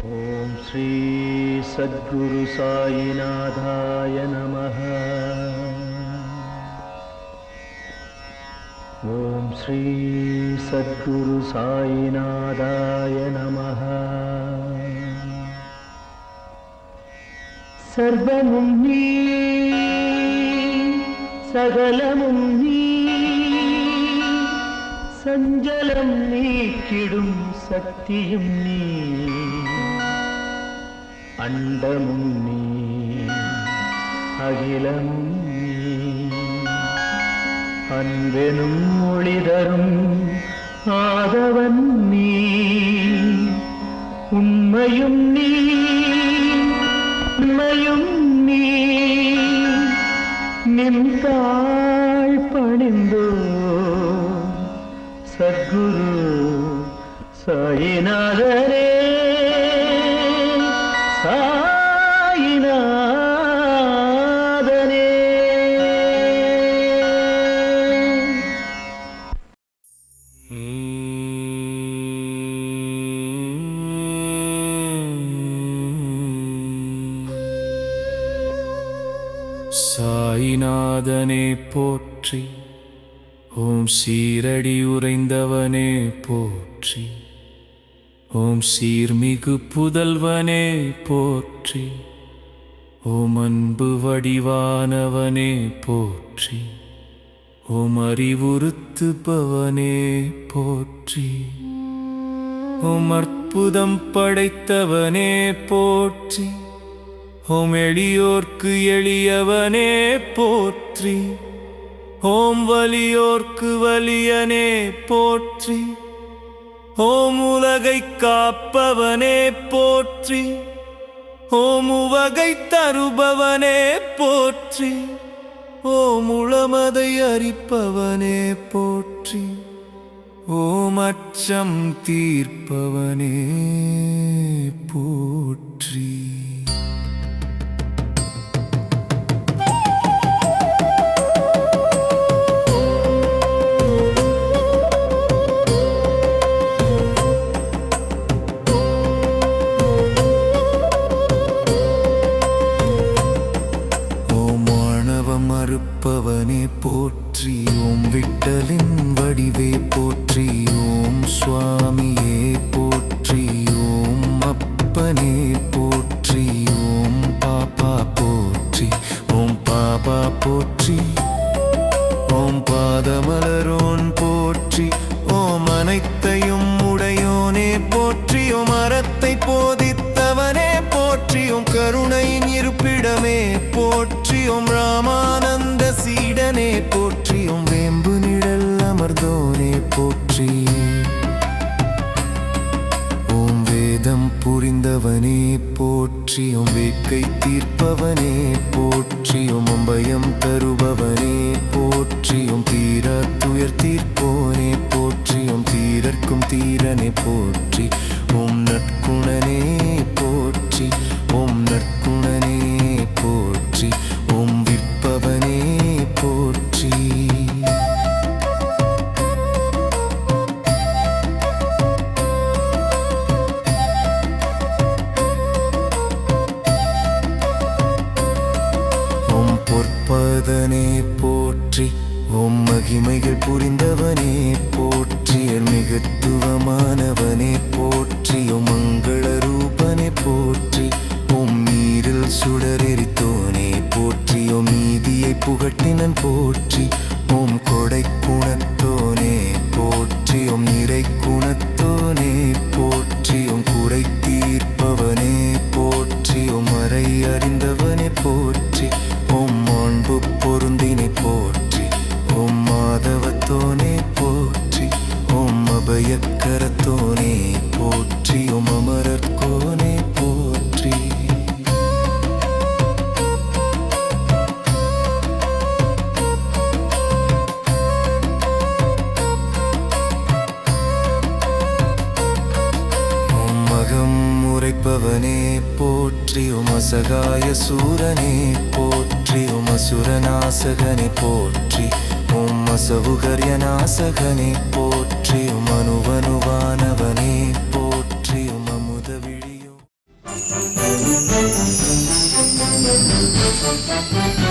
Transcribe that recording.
ஓம் ஸ்ரீ சத்குரு சாயிநாதாய நமः. ஓம் ஸ்ரீ சத்குரு சாயிநாதாய நமः. சர்வமும் நீ, சகலமும் நீ, சஞ்சலம் நீக்கிடும் சக்தியும் நீ, அண்டமும் நீ, அகிலமும் நீ, அன்பெனும் ஒளிதரும் ஆதவன் நீ, உண்மையும் நீ, உண்மையும் நீ, நின்றாள் பணிந்தோ சத்குரு சாயிநாதரே. சாயிநாதனே போற்றி, ஓம் சீரடி உறைந்தவனே போற்றி, ஓம் சீர்மிகு புதல்வனே போற்றி, ஓம் அன்பு வடிவானவனே போற்றி, ஓம் அறிவுறுத்துபவனே போற்றி, ஓம் அற்புதம் படைத்தவனே போற்றி, ஓம் எளியோர்க்கு எளியவனே போற்றி, ஓம் வலியோர்க்கு வலியனே போற்றி, ஓம் உலகை காப்பவனே போற்றி, ஓம் உவகை தருபவனே போற்றி, ஓம் உளமதை அரிப்பவனே போற்றி, ஓம் அச்சம் தீர்ப்பவனே போற்றி. மறுப்பவனே போற்றி, ஓம் விட்டலின் வடிவே போற்றி, ஓம் சுவாமியே போற்றி, ஓம் அப்பனே போற்றி, ஓம் பாப்பா போற்றி, ஓம் பாபா போற்றி, ஓம் பாதமலரோன் போற்றி, ஓம் அனைத்தையும் உடையோனே போற்றி, ஓம் அறத்தை போதித்தவனே போற்றி, ஓம் கருணையின் இருப்பிடமே போற்றி, ஓம் ராமானந்த சீடனே போற்றி, ஓம் வேம்பு நிழல் அமர்ந்தோனே போற்றி, ஓம் வேதம் புரிந்தவனே போற்றி, ஓம் வேட்கை தீர்ப்பவனே போற்றி, ஓம் அம்பயம் தருபவனே போற்றி, ஓம் தீர துயர் தீர்ப்போனே போற்றி, ஓம் தீரர்க்கும் தீரனே போற்றி, ஓம் நற்குணனே போற்றி, ஓம் நற்குணனே போற்றி, ஓம் விற்பவனே போற்றி. ஓம் பொற்பதனே போற்றி, ஓம் மகிமைகள் புரிந்தவனே போற்றி, மிகத்துவமானவனே போற்றி, ஓம் மங்கள ரூபனே போற்றி, ஓம் நீரில் சுடரெரித்தோனே போற்றி, ஓம் நீதியை புகட்டினன் போற்றி, ஓம் கொடை குணத்தோனே போற்றி, ஓம் நிறை குணத்தோனே போற்றி, ஓம் குறை தீர்ப்பவனே போற்றி, ஓம் மறை அறிந்தவனே போற்றி, ஓம் மாண்பு பொருந்தினை போற்றி, ஓம் மாதவத்தோனே போற்றி, ஓம் அபயக்கரத்தோனே போற்றி, ஓம் அமரர்கோனே போற்றி. ஓம் மகம் உரைப்பவனே போற்றி, ஓம் அசகாய சூரனே போற்றி, ஓம் அசுரநாசகனே போற்றி, ஓம் அசவுகர்யநாசகனே போற்றி, ஓம் அனுவனுவானவனே போற்றி, ஓம் அமுத விழியோ Thank you.